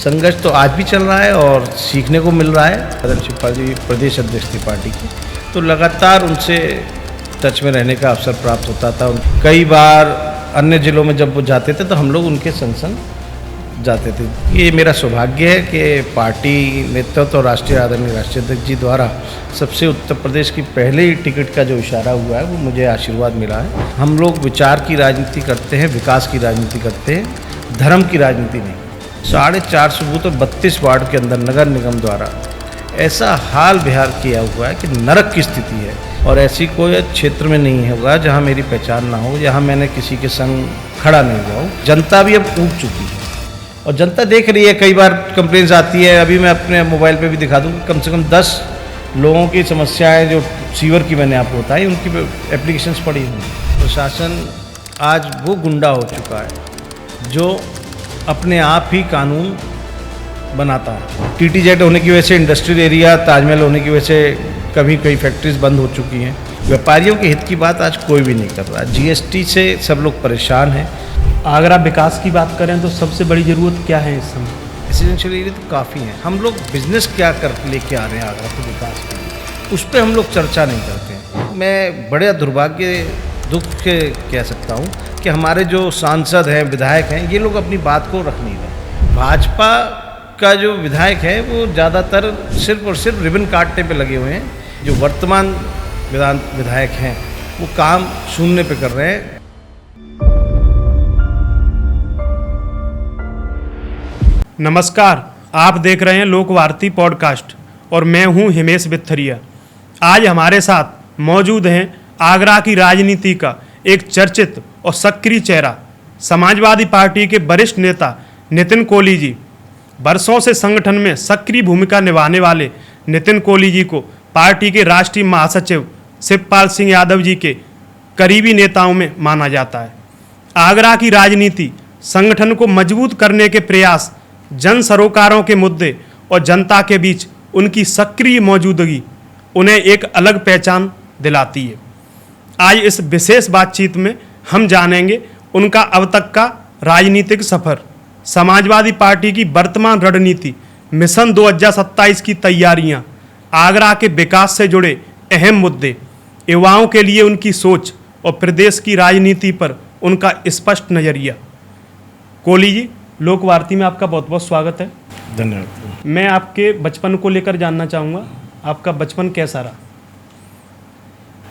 संघर्ष तो आज भी चल रहा है और सीखने को मिल रहा है। आदरणीय शिवपाल जी प्रदेश अध्यक्ष थे पार्टी के, तो लगातार उनसे टच में रहने का अवसर प्राप्त होता था। कई बार अन्य जिलों में जब वो जाते थे तो हम लोग उनके संग संग जाते थे। ये मेरा सौभाग्य है कि पार्टी नेतृत्व और राष्ट्रीय आदरणीय राष्ट्रीय अध्यक्ष जी द्वारा सबसे उत्तर प्रदेश की पहले टिकट का जो इशारा हुआ है वो मुझे आशीर्वाद मिला है। हम लोग विचार की राजनीति करते हैं, विकास की राजनीति करते हैं, धर्म की राजनीति नहीं। 450 बूथ और 32 वार्ड के अंदर नगर निगम द्वारा ऐसा हाल बिहार किया हुआ है कि नरक की स्थिति है और ऐसी कोई क्षेत्र में नहीं होगा जहां मेरी पहचान ना हो, जहां मैंने किसी के संग खड़ा नहीं हुआ हूँ। जनता भी अब ऊब चुकी है और जनता देख रही है। कई बार कंप्लेंट्स आती है, अभी मैं अपने मोबाइल पे भी दिखा दूँ, कम से कम 10 लोगों की समस्याएं जो सीवर की मैंने आपको बताई उनकी एप्लीकेशंस पड़ी हुई। प्रशासन आज वो गुंडा हो चुका है जो अपने आप ही कानून बनाता है। TTZ होने की वजह से इंडस्ट्रियल एरिया, ताजमहल होने की वजह से कभी कई फैक्ट्रीज बंद हो चुकी हैं। व्यापारियों के हित की बात आज कोई भी नहीं कर रहा। GST से सब लोग परेशान हैं। अगर आप विकास की बात करें तो सबसे बड़ी ज़रूरत क्या है इस समय? रेसिडेंशियल एरिया तो काफ़ी हैं। हम लोग बिजनेस क्या कर लेके आ रहे हैं आगरा के विकास के लिए, उस पर हम लोग चर्चा नहीं करते हैं। मैं बड़े दुर्भाग्य दुख के कह सकता हूँ कि हमारे जो सांसद हैं, विधायक हैं, ये लोग अपनी बात को रख नहीं रहे। भाजपा का जो विधायक है वो ज़्यादातर सिर्फ और सिर्फ रिबन काटने पे लगे हुए हैं। जो वर्तमान विधायक हैं वो काम शून्य पे कर रहे हैं। नमस्कार, आप देख रहे हैं लोकवार्ती पॉडकास्ट और मैं हूं हिमेश बिथरिया। आज हमारे साथ मौजूद हैं आगरा की राजनीति का एक चर्चित और सक्रिय चेहरा, समाजवादी पार्टी के वरिष्ठ नेता नितिन कोहली जी। वर्षों से संगठन में सक्रिय भूमिका निभाने वाले नितिन कोहली जी को पार्टी के राष्ट्रीय महासचिव शिवपाल सिंह यादव जी के करीबी नेताओं में माना जाता है। आगरा की राजनीति, संगठन को मजबूत करने के प्रयास, जन सरोकारों के मुद्दे और जनता के बीच उनकी सक्रिय मौजूदगी उन्हें एक अलग पहचान दिलाती है। आज इस विशेष बातचीत में हम जानेंगे उनका अब तक का राजनीतिक सफर, समाजवादी पार्टी की वर्तमान रणनीति, मिशन 2027 की तैयारियां, आगरा के विकास से जुड़े अहम मुद्दे, युवाओं के लिए उनकी सोच और प्रदेश की राजनीति पर उनका स्पष्ट नजरिया। कोहली जी, लोकवार्ती में आपका बहुत बहुत स्वागत है। धन्यवाद। मैं आपके बचपन को लेकर जानना चाहूँगा, आपका बचपन कैसा रहा?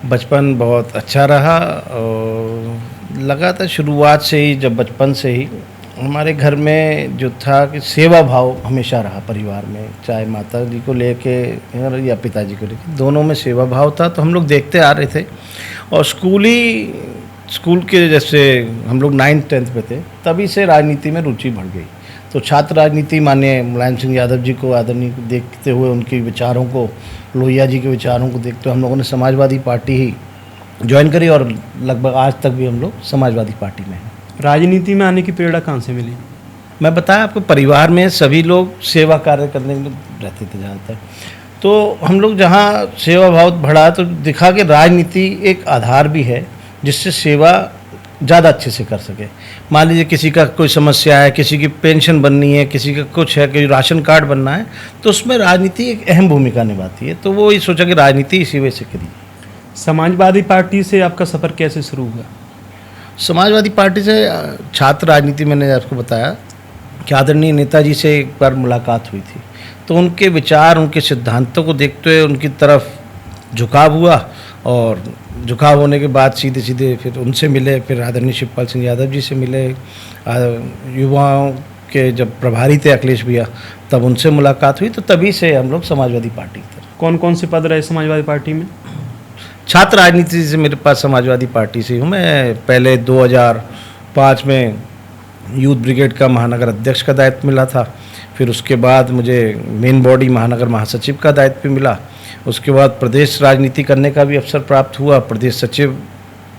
बचपन बहुत अच्छा रहा और लगा था शुरुआत से ही, जब बचपन से ही हमारे घर में जो था कि सेवा भाव हमेशा रहा परिवार में, चाहे माता जी को लेके या पिताजी को लेके, दोनों में सेवा भाव था। तो हम लोग देखते आ रहे थे और स्कूल के जैसे हम लोग 9th-10th पे थे तभी से राजनीति में रुचि बढ़ गई। तो छात्र राजनीति माननीय मुलायम सिंह यादव जी को आदरणीय देखते हुए, उनके विचारों को, लोहिया जी के विचारों को देखते हुए हम लोगों ने समाजवादी पार्टी ही ज्वाइन करी और लगभग आज तक भी हम लोग समाजवादी पार्टी में हैं। राजनीति में आने की प्रेरणा कहाँ से मिली? मैं बताया आपको, परिवार में सभी लोग सेवा कार्य करने में रहते थे जहाँ तक, तो हम लोग जहाँ सेवा भाव बढ़ा तो दिखा कि राजनीति एक आधार भी है जिससे सेवा ज़्यादा अच्छे से कर सके। मान लीजिए किसी का कोई समस्या है, किसी की पेंशन बननी है, किसी का कुछ है, कोई राशन कार्ड बनना है, तो उसमें राजनीति एक अहम भूमिका निभाती है। तो वो ये सोचा कि राजनीति इसी वजह से करी। समाजवादी पार्टी से आपका सफ़र कैसे शुरू हुआ? समाजवादी पार्टी से छात्र राजनीति, मैंने आपको बताया कि आदरणीय नेताजी से एक बार मुलाकात हुई थी, तो उनके विचार, उनके सिद्धांतों को देखते हुए उनकी तरफ झुकाव हुआ और झुकाव होने के बाद सीधे सीधे फिर उनसे मिले, फिर आदरणीय शिवपाल सिंह यादव जी से मिले। युवाओं के जब प्रभारी थे अखिलेश भैया, तब उनसे मुलाकात हुई। तो तभी से हम लोग समाजवादी पार्टी थे। कौन कौन से पद रहे समाजवादी पार्टी में? छात्र राजनीति से मेरे पास समाजवादी पार्टी से हूँ। मैं पहले 2005 में यूथ ब्रिगेड का महानगर अध्यक्ष का दायित्व मिला था। फिर उसके बाद मुझे मेन बॉडी महानगर महासचिव का दायित्व मिला। उसके बाद प्रदेश राजनीति करने का भी अवसर प्राप्त हुआ, प्रदेश सचिव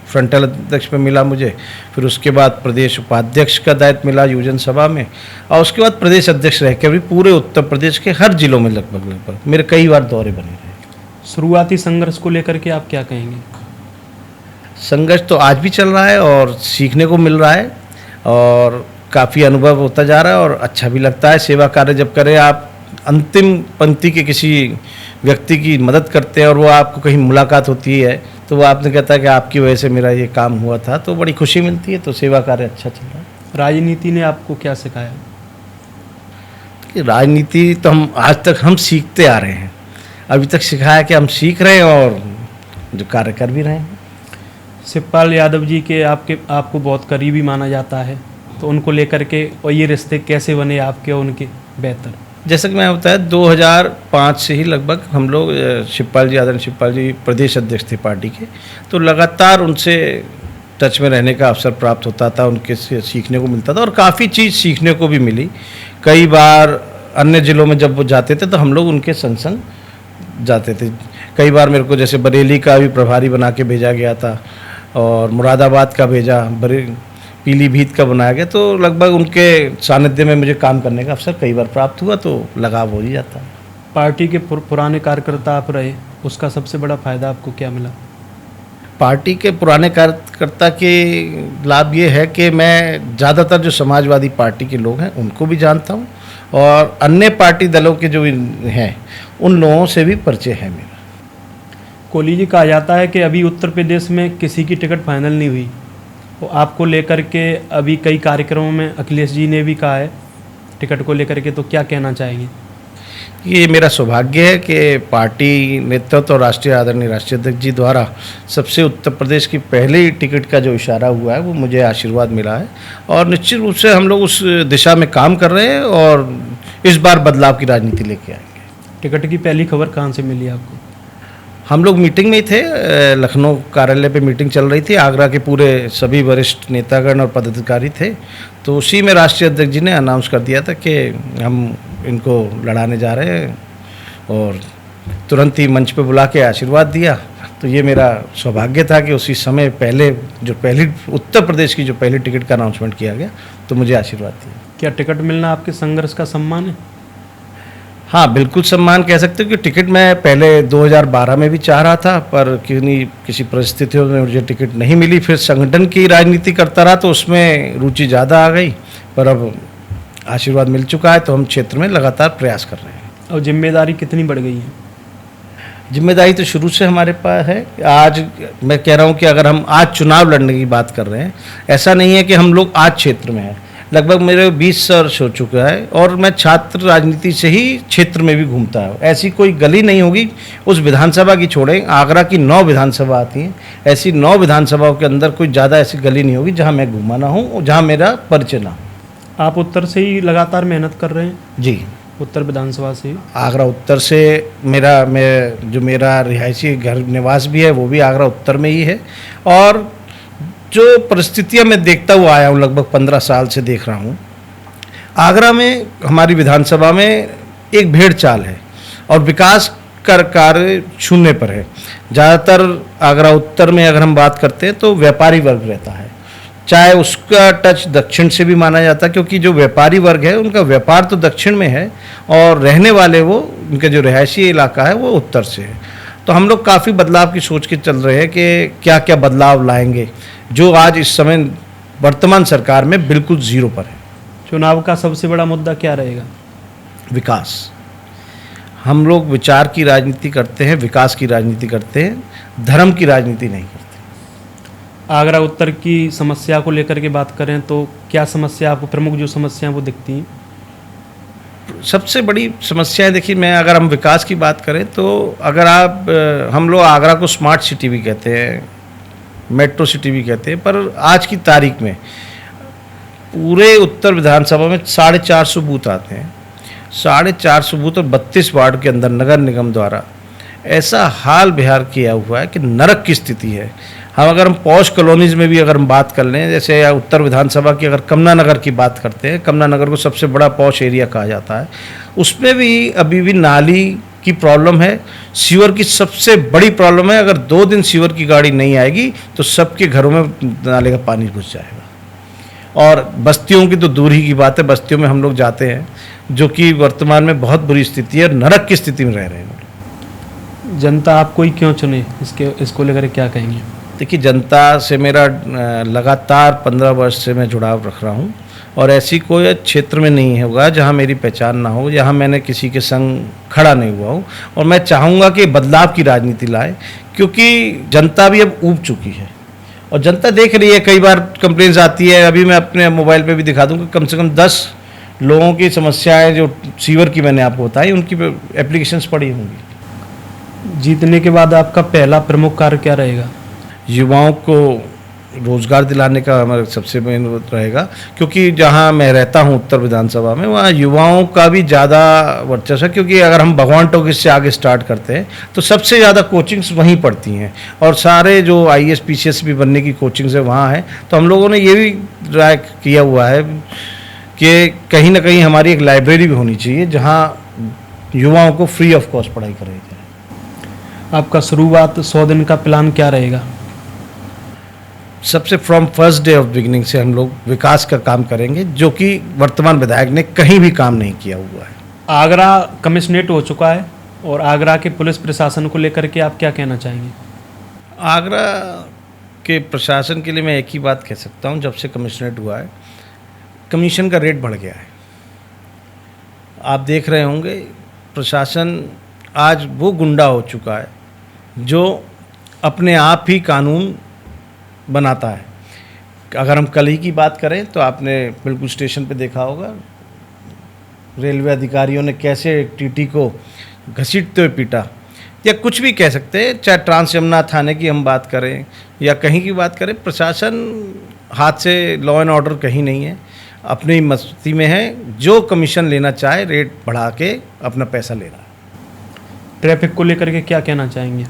फ्रंटल अध्यक्ष में मिला मुझे। फिर उसके बाद प्रदेश उपाध्यक्ष का दायित्व मिला युवजन सभा में, और उसके बाद प्रदेश अध्यक्ष रह के भी पूरे उत्तर प्रदेश के हर जिलों में लगभग मेरे कई बार दौरे बने रहे। शुरुआती संघर्ष को लेकर के आप क्या कहेंगे? संघर्ष तो आज भी चल रहा है और सीखने को मिल रहा है और काफ़ी अनुभव होता जा रहा है और अच्छा भी लगता है। सेवा कार्य जब करें, आप अंतिम पंक्ति के किसी व्यक्ति की मदद करते हैं और वो आपको कहीं मुलाकात होती है तो वो आपने कहता है कि आपकी वजह से मेरा ये काम हुआ था, तो बड़ी खुशी मिलती है। तो सेवा कार्य अच्छा चल रहा है। राजनीति ने आपको क्या सिखाया? कि राजनीति तो हम आज तक हम सीखते आ रहे हैं, अभी तक सिखाया कि हम सीख रहे हैं और जो कार्य कर भी रहे हैं। शिवपाल यादव जी के आपको बहुत करीबी माना जाता है, तो उनको लेकर के और ये रिश्ते कैसे बने आपके और उनके बेहतर? जैसा कि मैं बताया 2005 से ही लगभग हम लोग शिवपाल जी, आदरणीय शिवपाल जी प्रदेश अध्यक्ष थे पार्टी के, तो लगातार उनसे टच में रहने का अवसर प्राप्त होता था, उनके से सीखने को मिलता था और काफ़ी चीज़ सीखने को भी मिली। कई बार अन्य ज़िलों में जब वो जाते थे तो हम लोग उनके संग संग जाते थे। कई बार मेरे को जैसे बरेली का भी प्रभारी बना के भेजा गया था और मुरादाबाद का भेजा, पीलीभीत का बनाया गया, तो लगभग उनके सानिध्य में मुझे काम करने का अवसर कई बार प्राप्त हुआ, तो लगाव हो ही जाता है। पार्टी के पुराने कार्यकर्ता आप रहे, उसका सबसे बड़ा फायदा आपको क्या मिला? पार्टी के पुराने कार्यकर्ता के लाभ ये है कि मैं ज़्यादातर जो समाजवादी पार्टी के लोग हैं उनको भी जानता हूँ और अन्य पार्टी दलों के जो हैं उन लोगों से भी परिचय है मेरा। कोहली जी, कहा जाता है कि अभी उत्तर प्रदेश में किसी की टिकट फाइनल नहीं हुई, तो आपको लेकर के अभी कई कार्यक्रमों में अखिलेश जी ने भी कहा है टिकट को लेकर के, तो क्या कहना चाहेंगे? ये मेरा सौभाग्य है कि पार्टी नेतृत्व और आदरणीय राष्ट्रीय अध्यक्ष जी द्वारा सबसे उत्तर प्रदेश की पहले टिकट का जो इशारा हुआ है वो मुझे आशीर्वाद मिला है और निश्चित रूप से हम लोग उस दिशा में काम कर रहे हैं और इस बार बदलाव की राजनीति लेके आएंगे। टिकट की पहली खबर कहाँ से मिली आपको? हम लोग मीटिंग में ही थे, लखनऊ कार्यालय पे मीटिंग चल रही थी, आगरा के पूरे सभी वरिष्ठ नेतागण और पदाधिकारी थे, तो उसी में राष्ट्रीय अध्यक्ष जी ने अनाउंस कर दिया था कि हम इनको लड़ाने जा रहे हैं और तुरंत ही मंच पे बुला के आशीर्वाद दिया। तो ये मेरा सौभाग्य था कि उसी समय पहली उत्तर प्रदेश की जो पहली टिकट का अनाउंसमेंट किया गया तो मुझे आशीर्वाद दिया। क्या टिकट मिलना आपके संघर्ष का सम्मान है? हाँ, बिल्कुल सम्मान कह सकते हो कि टिकट मैं पहले 2012 में भी चाह रहा था, पर किसी परिस्थितियों में मुझे टिकट नहीं मिली। फिर संगठन की राजनीति करता रहा तो उसमें रुचि ज़्यादा आ गई, पर अब आशीर्वाद मिल चुका है तो हम क्षेत्र में लगातार प्रयास कर रहे हैं। और जिम्मेदारी कितनी बढ़ गई है? जिम्मेदारी तो शुरू से हमारे पास है। आज मैं कह रहा हूँ कि अगर हम आज चुनाव लड़ने की बात कर रहे हैं, ऐसा नहीं है कि हम लोग आज क्षेत्र में हैं। लगभग मेरे 20 वर्ष हो चुका है और मैं छात्र राजनीति से ही क्षेत्र में भी घूमता हूँ। ऐसी कोई गली नहीं होगी, उस विधानसभा की छोड़ें, आगरा की 9 विधानसभा आती हैं, ऐसी 9 विधानसभाओं के अंदर कोई ज़्यादा ऐसी गली नहीं होगी जहाँ मैं घूमा ना हूँ, जहाँ मेरा परिचय ना हो। आप उत्तर से ही लगातार मेहनत कर रहे हैं? जी, उत्तर विधानसभा से। आगरा उत्तर से मेरा रिहायशी घर निवास भी है वो भी आगरा उत्तर में ही है और जो परिस्थितियां मैं देखता हुआ आया हूँ, लगभग 15 साल से देख रहा हूँ, आगरा में हमारी विधानसभा में एक भेड़ चाल है और विकास का कार्य शून्य पर है। ज़्यादातर आगरा उत्तर में अगर हम बात करते हैं तो व्यापारी वर्ग रहता है, चाहे उसका टच दक्षिण से भी माना जाता है क्योंकि जो व्यापारी वर्ग है उनका व्यापार तो दक्षिण में है और रहने वाले उनका जो रिहायशी इलाका है वो उत्तर से है। तो हम लोग काफ़ी बदलाव की सोच के चल रहे हैं कि क्या क्या बदलाव लाएंगे, जो आज इस समय वर्तमान सरकार में बिल्कुल जीरो पर है। चुनाव का सबसे बड़ा मुद्दा क्या रहेगा? विकास। हम लोग विचार की राजनीति करते हैं, विकास की राजनीति करते हैं, धर्म की राजनीति नहीं करते। आगरा उत्तर की समस्या को लेकर के बात करें तो क्या समस्या आपको, प्रमुख जो समस्याएं वो दिखती हैं? सबसे बड़ी समस्या है, देखिए मैं अगर हम विकास की बात करें तो अगर हम लोग आगरा को स्मार्ट सिटी भी कहते हैं, मेट्रो सिटी भी कहते हैं, पर आज की तारीख में पूरे उत्तर विधानसभा में 450 बूथ आते हैं। 450 बूथ और 32 वार्ड के अंदर नगर निगम द्वारा ऐसा हाल बिहार किया हुआ है कि नरक की स्थिति है। अगर हम पॉश कॉलोनीज में भी अगर हम बात कर लें, जैसे उत्तर विधानसभा की अगर कमला नगर की बात करते हैं, कमला नगर को सबसे बड़ा पॉश एरिया कहा जाता है, उसमें भी अभी भी नाली की प्रॉब्लम है, सीवर की सबसे बड़ी प्रॉब्लम है। अगर 2 दिन सीवर की गाड़ी नहीं आएगी तो सबके घरों में नाले का पानी घुस जाएगा। और बस्तियों की तो दूर ही की बात है, बस्तियों में हम लोग जाते हैं जो कि वर्तमान में बहुत बुरी स्थिति है, नरक की स्थिति में रह रहे हैं। जनता आपको ही क्यों चुने, इसको लेकर क्या कहेंगे? देखिए, जनता से मेरा लगातार 15 वर्ष से मैं जुड़ाव रख रहा हूँ और ऐसी कोई क्षेत्र में नहीं होगा जहाँ मेरी पहचान ना हो, जहाँ मैंने किसी के संग खड़ा नहीं हुआ हूँ। और मैं चाहूँगा कि बदलाव की राजनीति लाए, क्योंकि जनता भी अब ऊब चुकी है और जनता देख रही है। कई बार कंप्लेंट्स आती है, अभी मैं अपने मोबाइल पे भी दिखा दूँ कि कम से कम 10 लोगों की समस्याएं जो सीवर की मैंने आपको बताई, उनकी एप्लीकेशंस पड़ी होंगी। जीतने के बाद आपका पहला प्रमुख कार्य क्या रहेगा? युवाओं को रोजगार दिलाने का हमारा सबसे मेन रहेगा, क्योंकि जहां मैं रहता हूं उत्तर विधानसभा में, वहां युवाओं का भी ज़्यादा वर्चस्व है। क्योंकि अगर हम भगवान टॉकीज से आगे स्टार्ट करते हैं तो सबसे ज़्यादा कोचिंग्स वहीं पढ़ती हैं और सारे जो IAS PCS भी बनने की कोचिंग्स है वहाँ है। तो हम लोगों ने ये भी ट्राई किया हुआ है कि कहीं ना कहीं हमारी एक लाइब्रेरी भी होनी चाहिए जहाँ युवाओं को फ्री ऑफ कॉस्ट पढ़ाई कराई जाए। आपका शुरुआत 100 दिन का प्लान क्या रहेगा? सबसे from first day of beginning से हम लोग विकास का काम करेंगे, जो कि वर्तमान विधायक ने कहीं भी काम नहीं किया हुआ है। आगरा कमिश्नरेट हो चुका है और आगरा के पुलिस प्रशासन को लेकर के आप क्या कहना चाहेंगे? आगरा के प्रशासन के लिए मैं एक ही बात कह सकता हूँ, जब से कमिश्नरेट हुआ है कमीशन का रेट बढ़ गया है। आप देख रहे होंगे प्रशासन आज वो गुंडा हो चुका है जो अपने आप ही कानून बनाता है। अगर हम कल ही की बात करें तो आपने बिल्कुल स्टेशन पे देखा होगा रेलवे अधिकारियों ने कैसे TT को घसीटते हुए पीटा, या कुछ भी कह सकते हैं, चाहे ट्रांस यमुना थाने की हम बात करें या कहीं की बात करें, प्रशासन हाथ से लॉ एंड ऑर्डर कहीं नहीं है, अपनी मस्ती में है। जो कमीशन लेना चाहे रेट बढ़ा के अपना पैसा ले रहा है। ट्रैफिक को लेकर के क्या कहना चाहेंगे?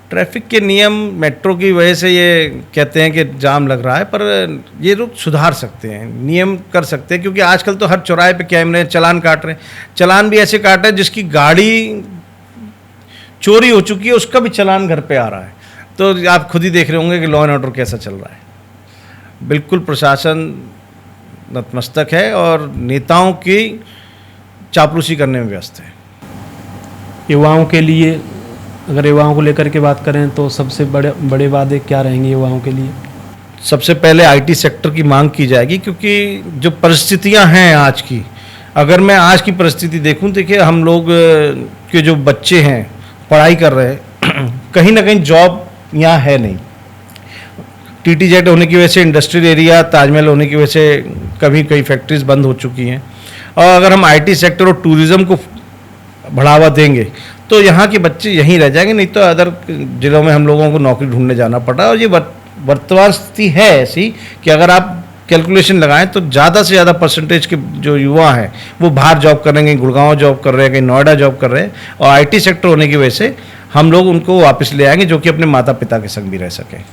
ट्रैफिक के नियम मेट्रो की वजह से ये कहते हैं कि जाम लग रहा है, पर ये लोग सुधार सकते हैं, नियम कर सकते हैं। क्योंकि आजकल तो हर चौराहे पे कैमरे, चलान काट रहे हैं। चलान भी ऐसे काट रहे हैं जिसकी गाड़ी चोरी हो चुकी है उसका भी चलान घर पे आ रहा है। तो आप खुद ही देख रहे होंगे कि लॉ एंड ऑर्डर कैसा चल रहा है। बिल्कुल प्रशासन नतमस्तक है और नेताओं की चापलूसी करने में व्यस्त है। युवाओं के लिए, अगर युवाओं को लेकर के बात करें तो सबसे बड़े वादे क्या रहेंगे युवाओं के लिए? सबसे पहले IT सेक्टर की मांग की जाएगी, क्योंकि जो परिस्थितियां हैं आज की, अगर मैं आज की परिस्थिति देखूं, देखिए हम लोग के जो बच्चे हैं पढ़ाई कर रहे हैं, कहीं ना कहीं जॉब यहाँ है नहीं। TTZ होने की वजह से, इंडस्ट्रियल एरिया ताजमहल होने की वजह से कभी कई फैक्ट्रीज बंद हो चुकी हैं। और अगर हम IT सेक्टर और टूरिज़्म को बढ़ावा देंगे तो यहाँ के बच्चे यहीं रह जाएंगे, नहीं तो अदर जिलों में हम लोगों को नौकरी ढूंढने जाना पड़ रहा है। और ये वर्तमान स्थिति है ऐसी कि अगर आप कैलकुलेशन लगाएं तो ज़्यादा से ज़्यादा परसेंटेज के जो युवा हैं वो बाहर जॉब करेंगे, गुड़गांव जॉब कर रहे हैं, कहीं नोएडा जॉब कर रहे हैं। और IT सेक्टर होने की वजह से हम लोग उनको वापस ले आएंगे, जो कि अपने माता पिता के संग भी रह सकें।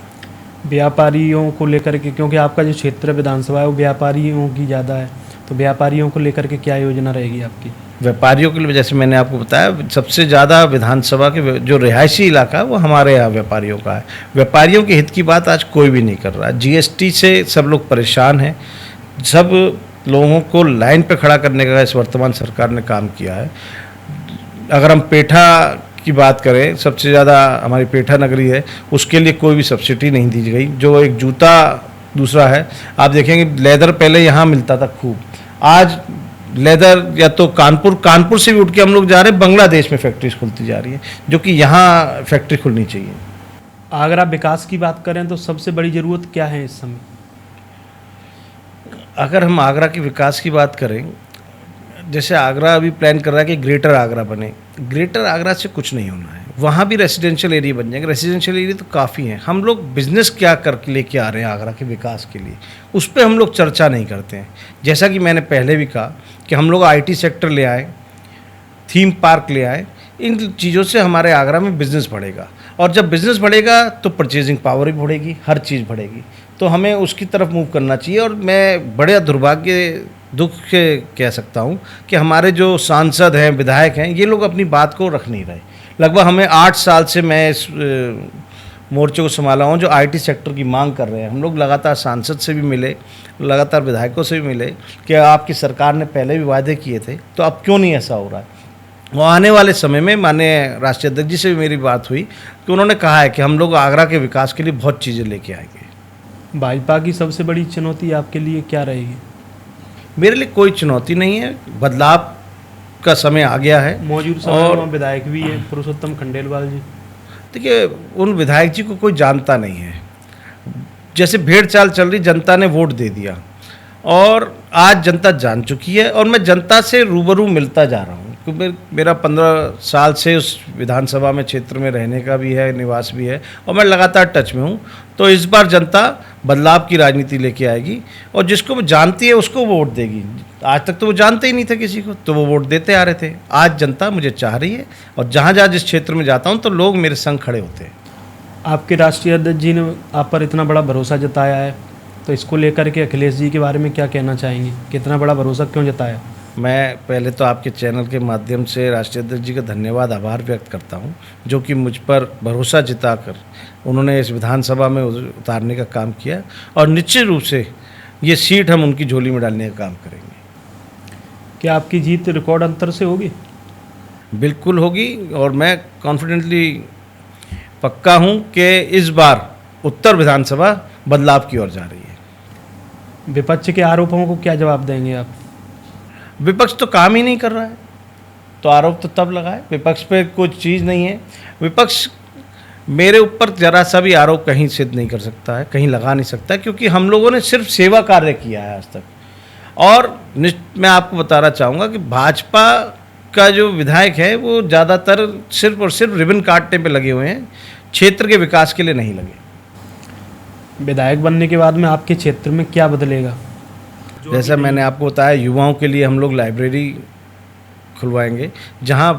व्यापारियों को लेकर के, क्योंकि आपका जो क्षेत्र विधानसभा है वो व्यापारियों की ज़्यादा है, तो व्यापारियों को लेकर के क्या योजना रहेगी आपकी? व्यापारियों के लिए जैसे मैंने आपको बताया, सबसे ज़्यादा विधानसभा के जो रिहायशी इलाका है वो हमारे यहाँ व्यापारियों का है। व्यापारियों के हित की बात आज कोई भी नहीं कर रहा। GST से सब लोग परेशान हैं। सब लोगों को लाइन पे खड़ा करने का इस वर्तमान सरकार ने काम किया है। अगर हम पेठा की बात करें, सबसे ज़्यादा हमारी पेठा नगरी है, उसके लिए कोई भी सब्सिडी नहीं दी गई। जो एक जूता दूसरा है, आप देखेंगे लेदर पहले यहाँ मिलता था खूब, आज लेदर या तो कानपुर से भी उठ के हम लोग जा रहे हैं, बांग्लादेश में फैक्ट्रीज खुलती जा रही है, जो कि यहाँ फैक्ट्री खुलनी चाहिए। अगर आप विकास की बात करें तो सबसे बड़ी ज़रूरत क्या है इस समय? अगर हम आगरा के विकास की बात करें, जैसे आगरा अभी प्लान कर रहा है कि ग्रेटर आगरा बने। ग्रेटर आगरा से कुछ नहीं होना है, वहाँ भी रेसिडेंशियल एरिया बन जाएंगे। रेसिडेंशियल एरिया तो काफ़ी हैं। हम लोग बिजनेस क्या करके लेके आ रहे हैं आगरा के विकास के लिए, उस पर हम लोग चर्चा नहीं करते हैं। जैसा कि मैंने पहले भी कहा कि हम लोग IT सेक्टर ले आए, थीम पार्क ले आए, इन चीज़ों से हमारे आगरा में बिज़नेस बढ़ेगा। और जब बिज़नेस बढ़ेगा तो परचेजिंग पावर भी बढ़ेगी, हर चीज़ बढ़ेगी। तो हमें उसकी तरफ मूव करना चाहिए। और मैं बड़े दुख से कह सकता हूँ कि हमारे जो सांसद हैं, विधायक हैं, ये लोग अपनी बात को रख नहीं रहे। लगभग हमें 8 साल से मैं इस मोर्चे को संभाला हूँ जो IT सेक्टर की मांग कर रहे हैं। हम लोग लगातार सांसद से भी मिले, लगातार विधायकों से भी मिले कि आपकी सरकार ने पहले भी वादे किए थे, तो अब क्यों नहीं ऐसा हो रहा है। वो आने वाले समय में माननीय राष्ट्रीय अध्यक्ष जी से भी मेरी बात हुई कि उन्होंने कहा है कि हम लोग आगरा के विकास के लिए बहुत चीज़ें लेके आएंगे। भाजपा की सबसे बड़ी चुनौती आपके लिए क्या रहेगी? मेरे लिए कोई चुनौती नहीं है, बदलाव का समय आ गया है। मौजूद समय में वहाँ विधायक भी है पुरुषोत्तम खंडेलवाल जी। देखिए, उन विधायक जी को कोई जानता नहीं है। जैसे भेड़ चाल चल रही, जनता ने वोट दे दिया और आज जनता जान चुकी है और मैं जनता से रूबरू मिलता जा रहा हूँ, क्योंकि मेरा 15 साल से उस विधानसभा में क्षेत्र में रहने का भी है, निवास भी है और मैं लगातार टच में हूँ। तो इस बार जनता बदलाव की राजनीति लेके आएगी और जिसको वो जानती है उसको वोट देगी। आज तक तो वो जानते ही नहीं थे किसी को, तो वो वोट देते आ रहे थे। आज जनता मुझे चाह रही है और जहाँ जहाँ जिस क्षेत्र में जाता हूँ तो लोग मेरे संग खड़े होते हैं। आपके राष्ट्रीय अध्यक्ष जी ने आप पर इतना बड़ा भरोसा जताया है, तो इसको लेकर के अखिलेश जी के बारे में क्या कहना चाहेंगे? कितना बड़ा भरोसा क्यों जताया? मैं पहले तो आपके चैनल के माध्यम से राष्ट्रीय अध्यक्ष जी का धन्यवाद, आभार व्यक्त करता हूं, जो कि मुझ पर भरोसा जताकर उन्होंने इस विधानसभा में उतारने का काम किया और निश्चित रूप से ये सीट हम उनकी झोली में डालने का काम करेंगे। क्या आपकी जीत रिकॉर्ड अंतर से होगी? बिल्कुल होगी और मैं कॉन्फिडेंटली पक्का हूं कि इस बार उत्तर विधानसभा बदलाव की ओर जा रही है। विपक्ष के आरोपों को क्या जवाब देंगे आप? विपक्ष तो काम ही नहीं कर रहा है, तो आरोप तो तब लगाए। विपक्ष पे कुछ चीज़ नहीं है। विपक्ष मेरे ऊपर जरा सा भी आरोप कहीं सिद्ध नहीं कर सकता है, कहीं लगा नहीं सकता है, क्योंकि हम लोगों ने सिर्फ सेवा कार्य किया है आज तक। और मैं आपको बताना चाहूँगा कि भाजपा का जो विधायक है वो ज़्यादातर सिर्फ और सिर्फ रिबन काटने पे लगे हुए हैं, क्षेत्र के विकास के लिए नहीं लगे। विधायक बनने के बाद में आपके क्षेत्र में क्या बदलेगा? जैसा मैंने आपको बताया, युवाओं के लिए हम लोग लाइब्रेरी खुलवाएंगे जहां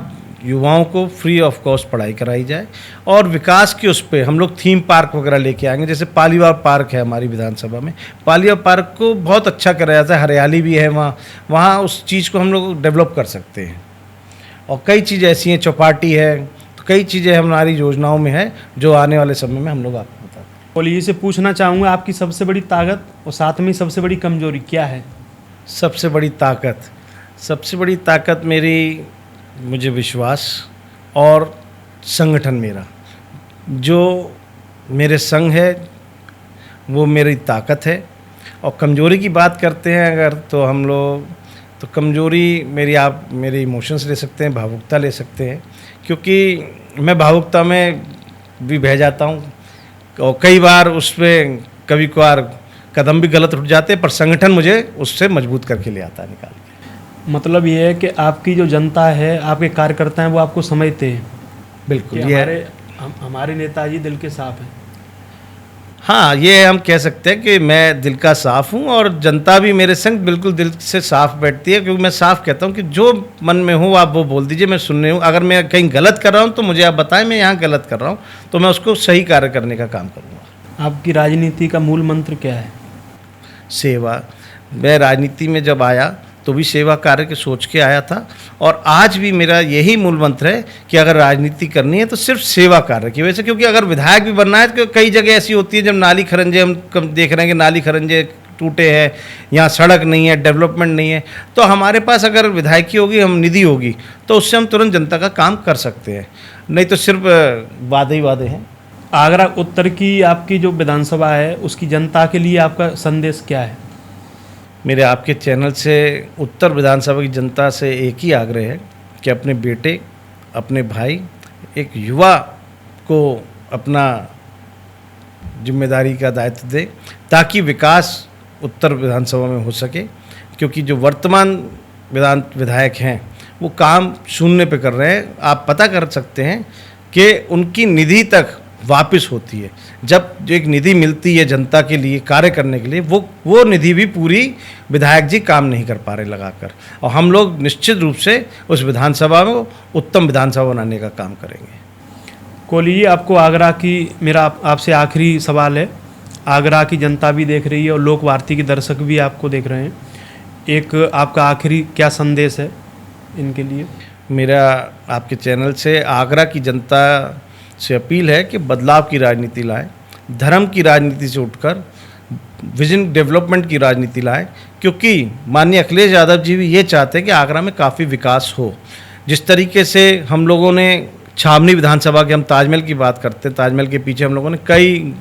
युवाओं को फ्री ऑफ कॉस्ट पढ़ाई कराई जाए और विकास के उस पर हम लोग थीम पार्क वगैरह लेके आएंगे। जैसे पालीवाल पार्क है हमारी विधानसभा में, पालीवाल पार्क को बहुत अच्छा कराया जाता है, हरियाली भी है वहाँ उस चीज़ को हम लोग डेवलप कर सकते हैं। और कई चीज़ें ऐसी हैं, चौपाटी है, तो कई चीज़ें हमारी योजनाओं में है जो आने वाले समय में हम लोग आपको बताते हैं। और ये से पूछना चाहूँगा, आपकी सबसे बड़ी ताकत और साथ में सबसे बड़ी कमजोरी क्या है? सबसे बड़ी ताकत मेरी, मुझे विश्वास और संगठन मेरा, जो मेरे संग है वो मेरी ताकत है। और कमजोरी की बात करते हैं अगर, तो हम लोग तो कमजोरी मेरी, आप मेरे इमोशंस ले सकते हैं, भावुकता ले सकते हैं, क्योंकि मैं भावुकता में भी बह जाता हूँ और कई बार उस पर कभी कभार कदम भी गलत उठ जाते हैं, पर संगठन मुझे उससे मजबूत करके ले आता है निकाल के। मतलब ये है कि आपकी जो जनता है, आपके कार्यकर्ता हैं, वो आपको समझते हैं। बिल्कुल, ये हमारे नेताजी दिल के साफ हैं। हाँ, ये हम कह सकते हैं कि मैं दिल का साफ़ हूँ और जनता भी मेरे संग बिल्कुल दिल से साफ बैठती है, क्योंकि मैं साफ कहता हूँ कि जो मन में हो आप वो बोल दीजिए, मैं सुनने हूँ। अगर मैं कहीं गलत कर रहा हूँ तो मुझे आप बताएं, मैं यहाँ गलत कर रहा हूँ तो मैं उसको सही कार्य करने का काम करूँगा। आपकी राजनीति का मूल मंत्र क्या है? सेवा। मैं राजनीति में जब आया तो भी सेवा कार्य के सोच के आया था और आज भी मेरा यही मूल मंत्र है कि अगर राजनीति करनी है तो सिर्फ सेवा कार्य की वजह से। क्योंकि अगर विधायक भी बनना है तो कई जगह ऐसी होती है जब नाली खरंजे, हम देख रहे हैं कि नाली खरंजे टूटे हैं, यहाँ सड़क नहीं है, डेवलपमेंट नहीं है, तो हमारे पास अगर विधायकी होगी, हम निधि होगी, तो उससे हम तुरंत जनता का काम कर सकते हैं, नहीं तो सिर्फ वादे ही वादे हैं। आगरा उत्तर की आपकी जो विधानसभा है, उसकी जनता के लिए आपका संदेश क्या है? मेरे आपके चैनल से उत्तर विधानसभा की जनता से एक ही आग्रह है कि अपने बेटे, अपने भाई, एक युवा को अपना जिम्मेदारी का दायित्व दे ताकि विकास उत्तर विधानसभा में हो सके। क्योंकि जो वर्तमान विधायक हैं वो काम शून्य पे कर रहे हैं। आप पता कर सकते हैं कि उनकी निधि तक वापस होती है। जब जो एक निधि मिलती है जनता के लिए कार्य करने के लिए, वो निधि भी पूरी विधायक जी काम नहीं कर पा रहे लगाकर। और हम लोग निश्चित रूप से उस विधानसभा में उत्तम विधानसभा बनाने का काम करेंगे। कोहली जी, आपको आगरा की, मेरा आपसे आखिरी सवाल है, आगरा की जनता भी देख रही है और लोक वार्ता के दर्शक भी आपको देख रहे हैं, एक आपका आखिरी क्या संदेश है इनके लिए? मेरा आपके चैनल से आगरा की जनता से अपील है कि बदलाव की राजनीति लाएं, धर्म की राजनीति से उठकर विजन डेवलपमेंट की राजनीति लाएं। क्योंकि माननीय अखिलेश यादव जी भी ये चाहते हैं कि आगरा में काफ़ी विकास हो। जिस तरीके से हम लोगों ने छावनी विधानसभा के, हम ताजमहल की बात करते हैं, ताजमहल के पीछे हम लोगों ने कई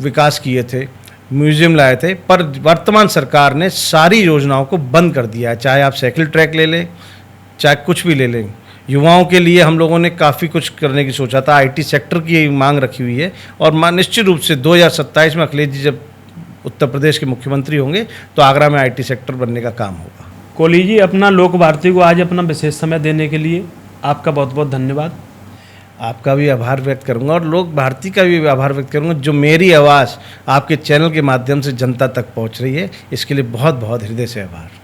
विकास किए थे। म्यूजियम लाए थे, पर वर्तमान सरकार ने सारी योजनाओं को बंद कर दिया है। चाहे आप साइकिल ट्रैक ले लें, चाहे कुछ भी ले लें। युवाओं के लिए हम लोगों ने काफ़ी कुछ करने की सोचा था, आईटी सेक्टर की मांग रखी हुई है, और निश्चित रूप से 2027 में अखिलेश जी जब उत्तर प्रदेश के मुख्यमंत्री होंगे तो आगरा में आईटी सेक्टर बनने का काम होगा। कोहली जी, अपना लोक भारती को आज अपना विशेष समय देने के लिए आपका बहुत बहुत धन्यवाद। आपका भी आभार व्यक्त करूंगा और लोक भारती का भी आभार व्यक्त करूंगा, जो मेरी आवाज़ आपके चैनल के माध्यम से जनता तक पहुंच रही है, इसके लिए बहुत बहुत हृदय से आभार।